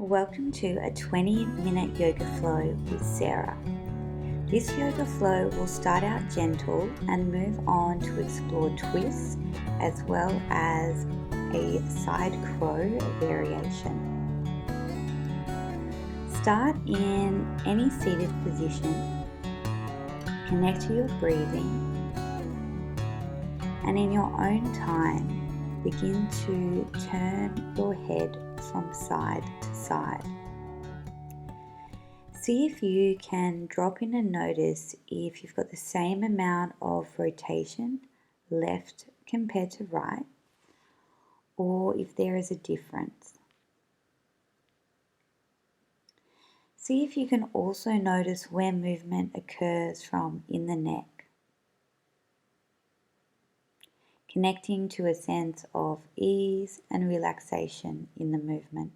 Welcome to a 20-minute yoga flow with Sarah. This yoga flow will start out gentle and move on to explore twists as well as a side crow variation. Start in any seated position, connect to your breathing, and in your own time, begin to turn your head from side to side. See if you can drop in and notice if you've got the same amount of rotation left compared to right, or if there is a difference. See if you can also notice where movement occurs from in the neck, connecting to a sense of ease and relaxation in the movement.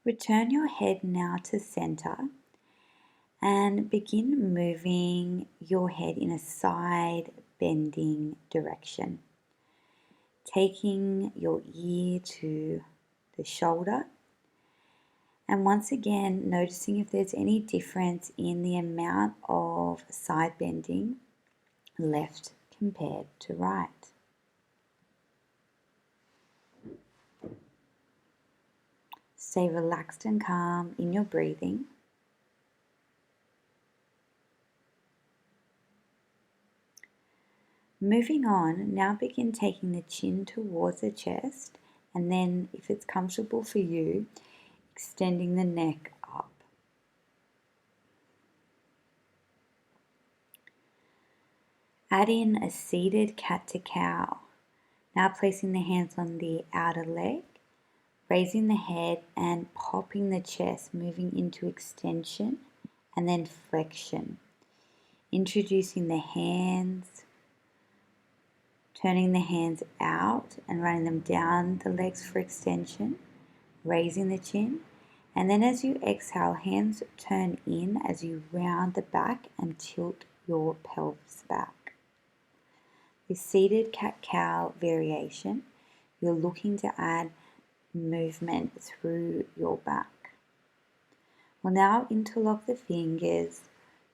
Return your head now to center and begin moving your head in a side bending direction. Taking your ear to the shoulder, and once again noticing if there's any difference in the amount of side bending left compared to right. Stay relaxed and calm in your breathing. Moving on, now begin taking the chin towards the chest, and then, if it's comfortable for you, extending the neck up. Add in a seated cat to cow. Now placing the hands on the outer leg, raising the head and popping the chest, moving into extension and then flexion. Introducing the hands, turning the hands out and running them down the legs for extension, raising the chin, and then as you exhale, hands turn in as you round the back and tilt your pelvis back. This seated cat-cow variation, you're looking to add movement through your back. We'll now interlock the fingers,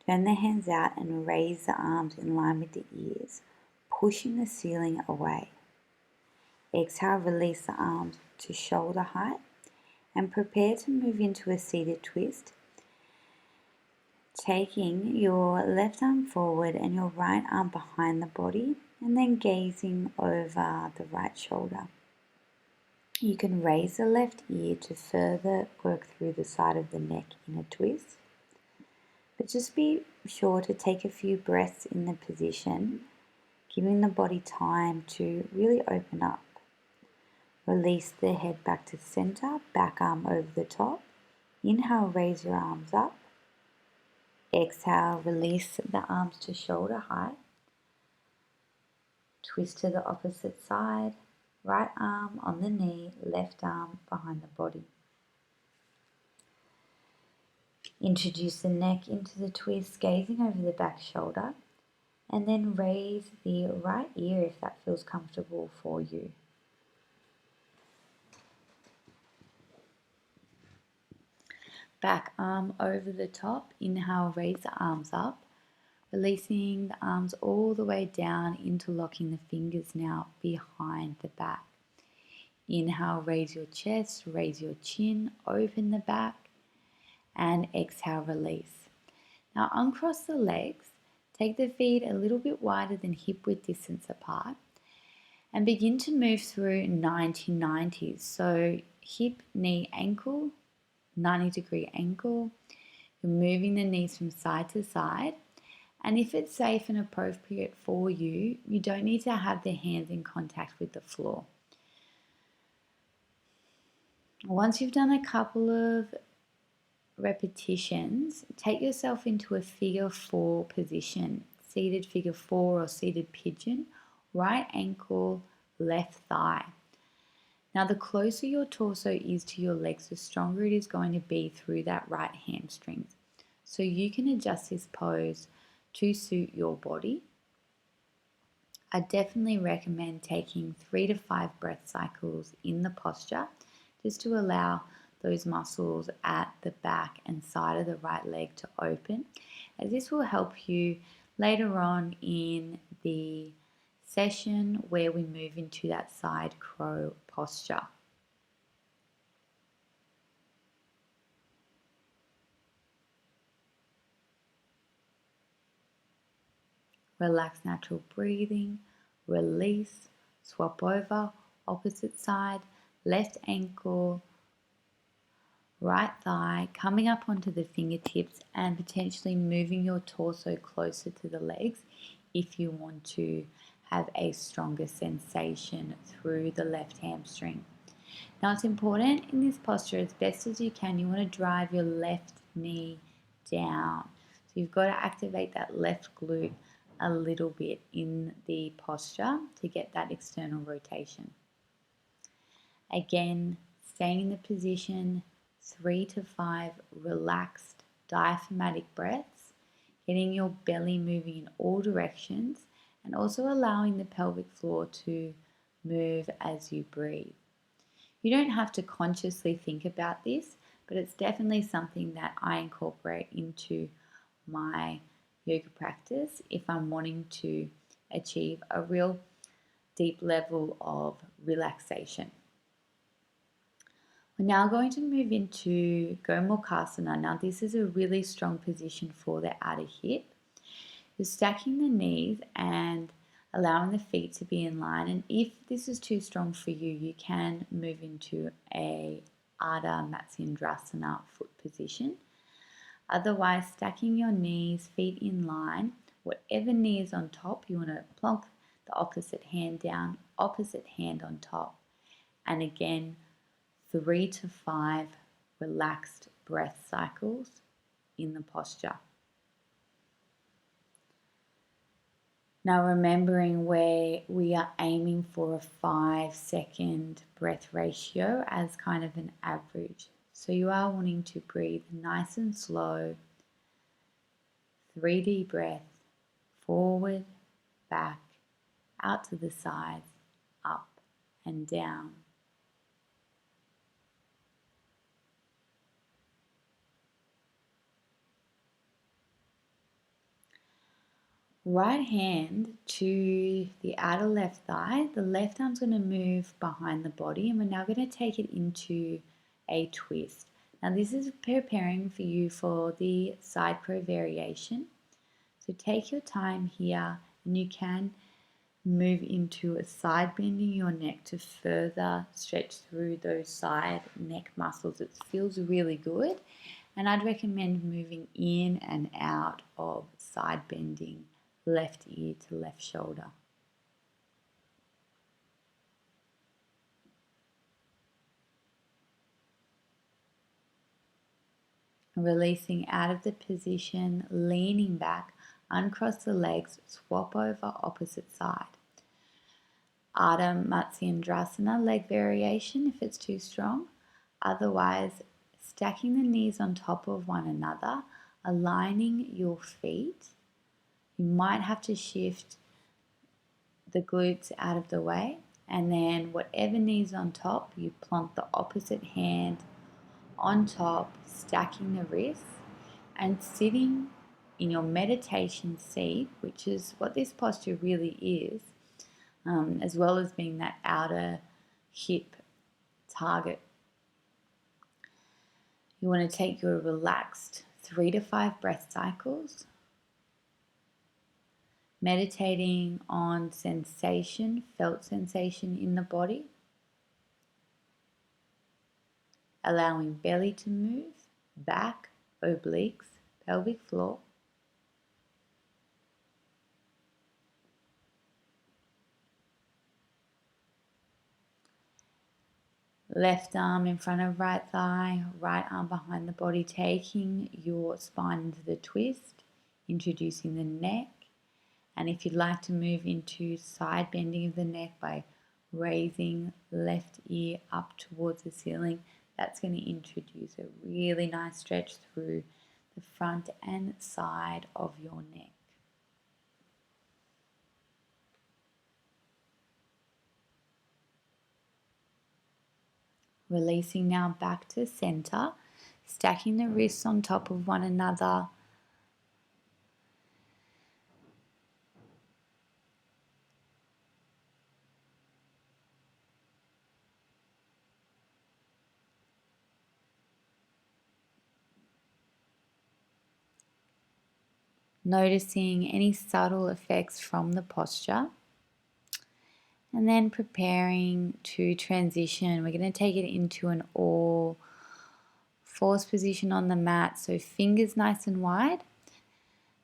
turn the hands out and raise the arms in line with the ears, pushing the ceiling away. Exhale, release the arms to shoulder height and prepare to move into a seated twist. Taking your left arm forward and your right arm behind the body and then gazing over the right shoulder. You can raise the left ear to further work through the side of the neck in a twist. But just be sure to take a few breaths in the position, giving the body time to really open up. Release the head back to center, back arm over the top. Inhale, raise your arms up. Exhale, release the arms to shoulder height. Twist to the opposite side. Right arm on the knee, left arm behind the body. Introduce the neck into the twist, gazing over the back shoulder. And then raise the right ear if that feels comfortable for you. Back arm over the top. Inhale, raise the arms up. Releasing the arms all the way down, interlocking the fingers now behind the back. Inhale, raise your chest, raise your chin, open the back. And exhale, release. Now uncross the legs. Take the feet a little bit wider than hip width distance apart and begin to move through 90-90s. So hip, knee, ankle, 90-degree ankle. You're moving the knees from side to side. And if it's safe and appropriate for you, you don't need to have the hands in contact with the floor. Once you've done a couple of repetitions, take yourself into a figure 4 position, seated figure 4 or seated pigeon, right ankle, left thigh. Now, the closer your torso is to your legs, the stronger it is going to be through that right hamstring. So you can adjust this pose to suit your body. I definitely recommend taking 3 to 5 breath cycles in the posture just to allow those muscles at the back and side of the right leg to open, as this will help you later on in the session where we move into that side crow posture. Relax natural breathing, release, swap over, opposite side, left ankle, right thigh, coming up onto the fingertips and potentially moving your torso closer to the legs if you want to have a stronger sensation through the left hamstring. Now it's important in this posture, as best as you can, you want to drive your left knee down. So you've got to activate that left glute a little bit in the posture to get that external rotation. Again, staying in the position, 3 to 5 relaxed diaphragmatic breaths, getting your belly moving in all directions and also allowing the pelvic floor to move as you breathe. You don't have to consciously think about this, but it's definitely something that I incorporate into my yoga practice if I'm wanting to achieve a real deep level of relaxation. We're now going to move into Gomukasana. Now this is a really strong position for the outer hip. You're stacking the knees and allowing the feet to be in line, and if this is too strong for you, you can move into a Ardha Matsyendrasana foot position. Otherwise, stacking your knees, feet in line, whatever knee is on top, you want to plonk the opposite hand down, opposite hand on top, and again 3 to 5 relaxed breath cycles in the posture. Now remembering where we are aiming for a 5-second breath ratio as kind of an average. So you are wanting to breathe nice and slow, 3 deep breaths, forward, back, out to the sides, up and down. Right hand to the outer left thigh. The left arm's going to move behind the body, and we're now going to take it into a twist. Now this is preparing for you for the side crow variation. So take your time here, and you can move into a side bending your neck to further stretch through those side neck muscles. It feels really good, and I'd recommend moving in and out of side bending left ear to left shoulder. Releasing out of the position, leaning back, uncross the legs, swap over opposite side. Ardha Matsyendrasana leg variation if it's too strong. Otherwise, stacking the knees on top of one another, aligning your feet. You might have to shift the glutes out of the way, and then whatever knee's on top, you plonk the opposite hand on top, stacking the wrists and sitting in your meditation seat, which is what this posture really is, as well as being that outer hip target. You want to take your relaxed 3 to 5 breath cycles, meditating on sensation, felt sensation in the body, allowing belly to move, back, obliques, pelvic floor. Left arm in front of right thigh, right arm behind the body, taking your spine into the twist, introducing the neck. And if you'd like to move into side bending of the neck by raising left ear up towards the ceiling. That's going to introduce a really nice stretch through the front and side of your neck. Releasing now back to center, stacking the wrists on top of one another. Noticing any subtle effects from the posture. And then preparing to transition. We're going to take it into an all fours position on the mat. So fingers nice and wide.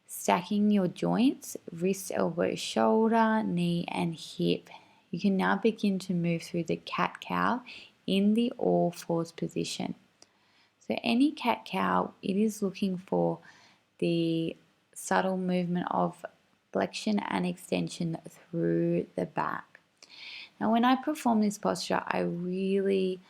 Stacking your joints, wrist, elbow, shoulder, knee and hip. You can now begin to move through the cat-cow in the all fours position. So any cat-cow, it is looking for the subtle movement of flexion and extension through the back. Now when I perform this posture, I really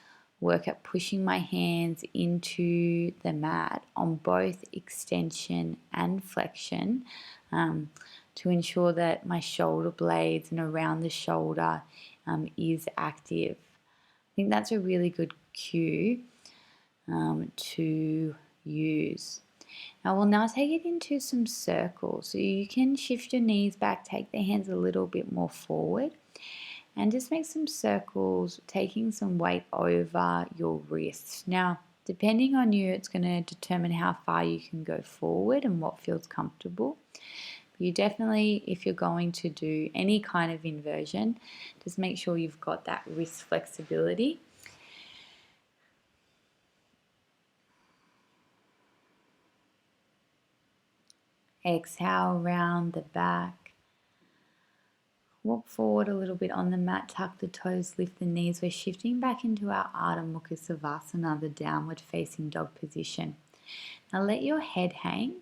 work at pushing my hands into the mat on both extension and flexion to ensure that my shoulder blades and around the shoulder is active. I think that's a really good cue to use. Now we'll now take it into some circles. So you can shift your knees back, take the hands a little bit more forward, and just make some circles, taking some weight over your wrists. Now, depending on you, it's going to determine how far you can go forward and what feels comfortable. You definitely, if you're going to do any kind of inversion, just make sure you've got that wrist flexibility. Exhale, round the back. Walk forward a little bit on the mat, tuck the toes, lift the knees. We're shifting back into our Ardha Mukha Savasana, the downward facing dog position. Now let your head hang.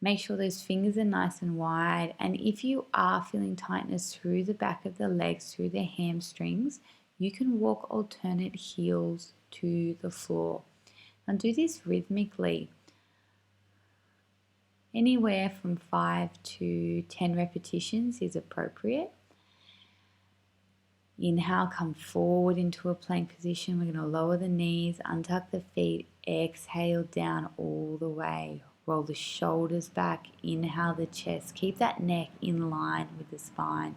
Make sure those fingers are nice and wide. And if you are feeling tightness through the back of the legs, through the hamstrings, you can walk alternate heels to the floor. And do this rhythmically. Anywhere from 5 to 10 repetitions is appropriate. Inhale, come forward into a plank position. We're going to lower the knees, untuck the feet, exhale down all the way. Roll the shoulders back, inhale the chest. Keep that neck in line with the spine.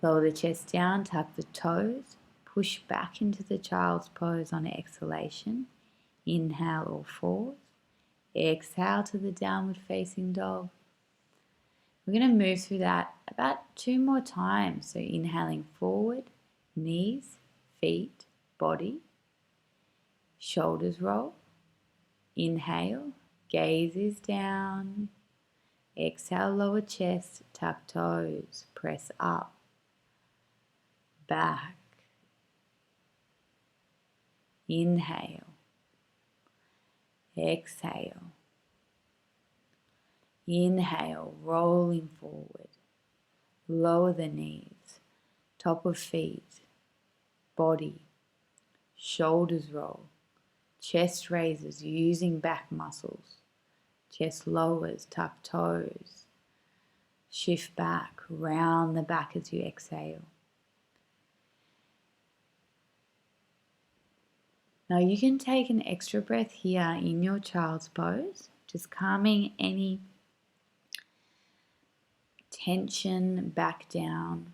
Lower the chest down, tuck the toes, push back into the child's pose on exhalation. Inhale all fours. Exhale to the downward facing dog. We're going to move through that about 2 more times. So inhaling forward, knees, feet, body, shoulders roll. Inhale, gaze is down. Exhale, lower chest, tuck toes, press up, back. Inhale. Exhale. Inhale, rolling forward. Lower the knees, top of feet, body, shoulders roll. Chest raises using back muscles. Chest lowers, tuck toes. Shift back, round the back as you exhale. Now you can take an extra breath here in your child's pose, just calming any tension back down.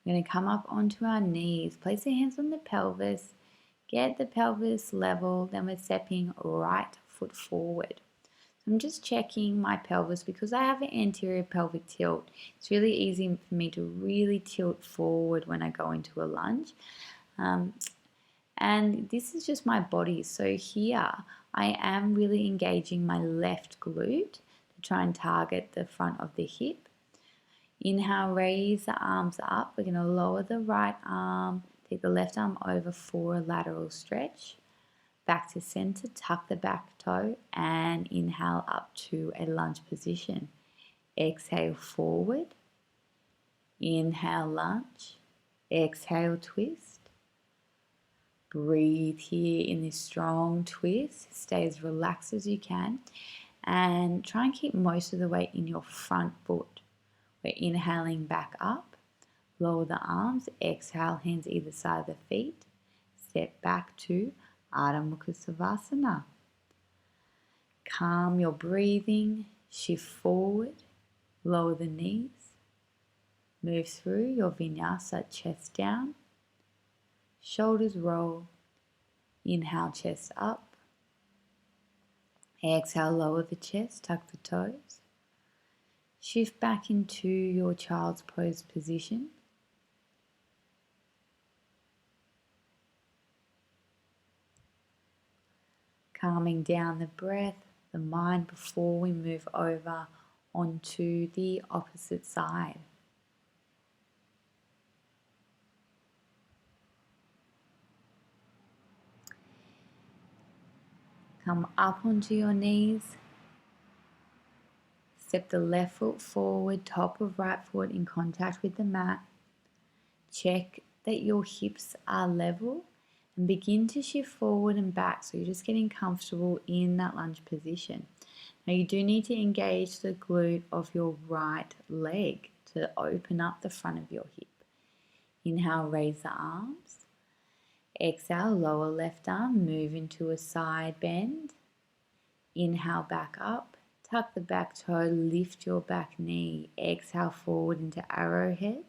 We're going to come up onto our knees, place the hands on the pelvis, get the pelvis level, then we're stepping right foot forward. So I'm just checking my pelvis because I have an anterior pelvic tilt. It's really easy for me to really tilt forward when I go into a lunge. And this is just my body. So here I am really engaging my left glute to try and target the front of the hip. Inhale, raise the arms up. We're going to lower the right arm, take the left arm over for a lateral stretch. Back to center, tuck the back toe and inhale up to a lunge position. Exhale forward, inhale lunge, exhale twist. Breathe here in this strong twist. Stay as relaxed as you can and try and keep most of the weight in your front foot. We're inhaling back up, lower the arms, exhale, hands either side of the feet. Step back to Ardha Mukha Savasana. Calm your breathing, shift forward, lower the knees. Move through your vinyasa, chest down, shoulders roll. Inhale, chest up. Exhale, lower the chest, tuck the toes. Shift back into your child's pose position. Calming down the breath, the mind before we move over onto the opposite side. Come up onto your knees. Step the left foot forward, top of right foot in contact with the mat. Check that your hips are level and begin to shift forward and back. So you're just getting comfortable in that lunge position. Now you do need to engage the glute of your right leg to open up the front of your hip. Inhale, raise the arms. Exhale, lower left arm, move into a side bend. Inhale, back up. Tuck the back toe, lift your back knee. Exhale, forward into arrowhead.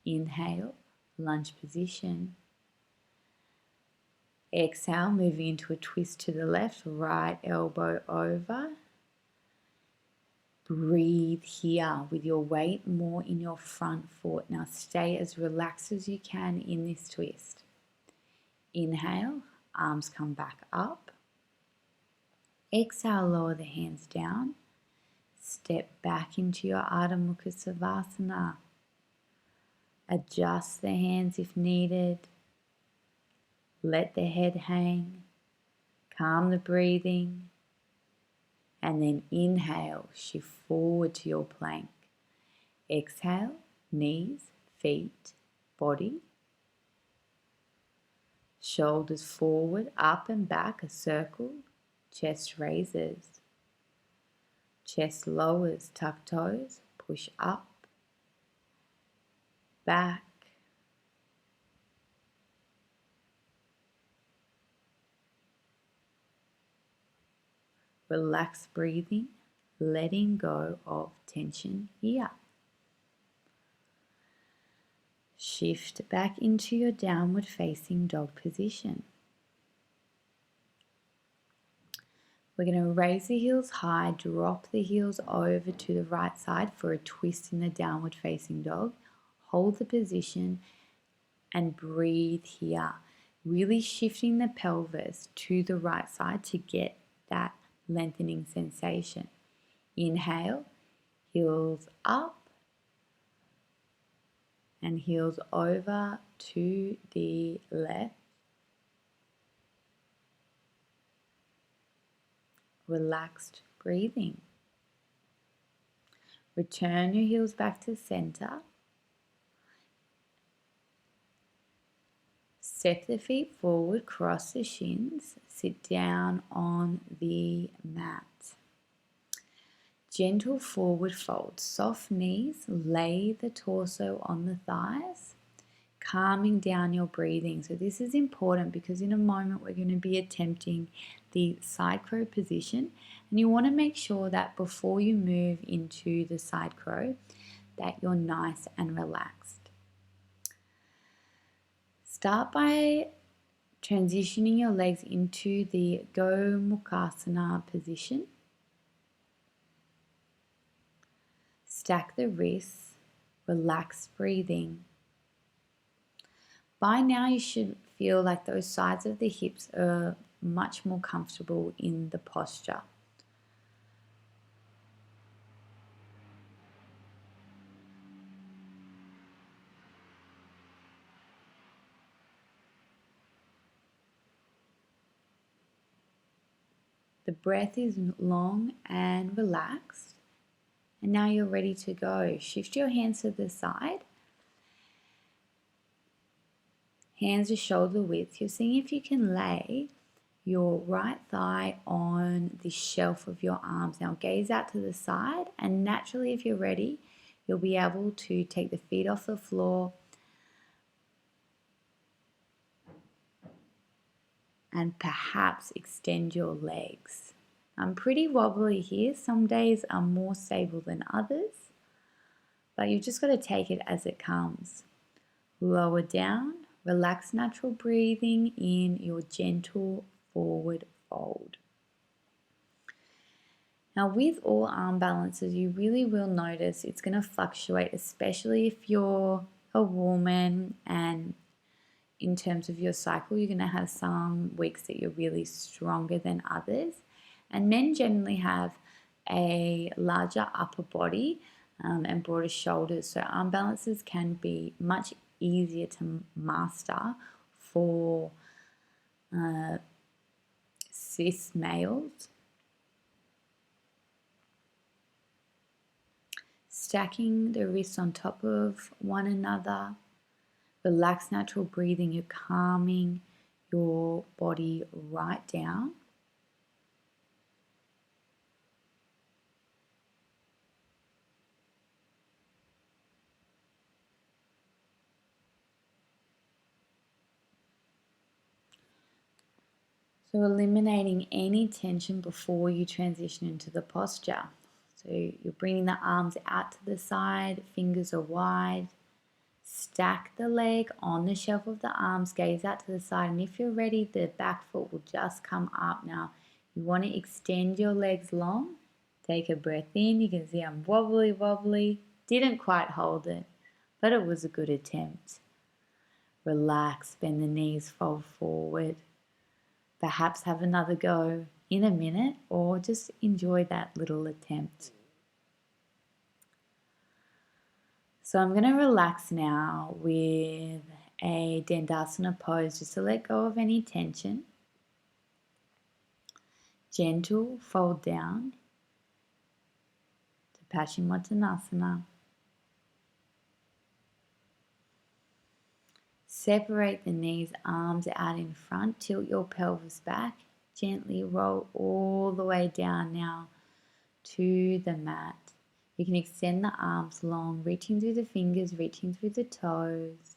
Inhale, lunge position. Exhale, moving into a twist to the left, right elbow over. Breathe here with your weight more in your front foot. Now stay as relaxed as you can in this twist. Inhale, arms come back up. Exhale, lower the hands down. Step back into your Ardha Mukha Savasana. Adjust the hands if needed. Let the head hang. Calm the breathing. And then inhale, shift forward to your plank. Exhale, knees, feet, body. Shoulders forward, up and back, a circle. Chest raises. Chest lowers, tuck toes, push up, back. Relax breathing, letting go of tension here. Shift back into your downward facing dog position. We're going to raise the heels high, drop the heels over to the right side for a twist in the downward facing dog. Hold the position and breathe here. Really shifting the pelvis to the right side to get that lengthening sensation. Inhale, heels up and heels over to the left. Relaxed breathing. Return your heels back to center. Step the feet forward, cross the shins, sit down on the mat. Gentle forward fold, soft knees, lay the torso on the thighs, calming down your breathing. So this is important because in a moment we're going to be attempting the side crow position, and you want to make sure that before you move into the side crow that you're nice and relaxed. Start by transitioning your legs into the Gomukasana position. Stack the wrists, relax breathing. By now you should feel like those sides of the hips are much more comfortable in the posture. The breath is long and relaxed. And now you're ready to go. Shift your hands to the side. Hands are shoulder width. You're seeing if you can lay your right thigh on the shelf of your arms. Now gaze out to the side, and naturally, if you're ready, you'll be able to take the feet off the floor and perhaps extend your legs. I'm pretty wobbly here. Some days are more stable than others, but you've just got to take it as it comes. Lower down, relax natural breathing in your gentle forward fold. Now with all arm balances, you really will notice it's going to fluctuate, especially if you're a woman, and in terms of your cycle, you're going to have some weeks that you're really stronger than others. And men generally have a larger upper body and broader shoulders, so arm balances can be much easier to master for cis males. Stacking the wrists on top of one another, relax natural breathing, you're calming your body right down. So eliminating any tension before you transition into the posture. So you're bringing the arms out to the side, fingers are wide. Stack the leg on the shelf of the arms, gaze out to the side, and if you're ready, the back foot will just come up. Now, you want to extend your legs long. Take a breath in. You can see I'm wobbly. Didn't quite hold it, but it was a good attempt. Relax, bend the knees, fold forward. Perhaps have another go in a minute, or just enjoy that little attempt. So I'm going to relax now with a Dandasana pose just to let go of any tension. Gentle fold down to Paschimottanasana. Separate the knees, arms out in front, tilt your pelvis back. Gently roll all the way down now to the mat. You can extend the arms long, reaching through the fingers, reaching through the toes.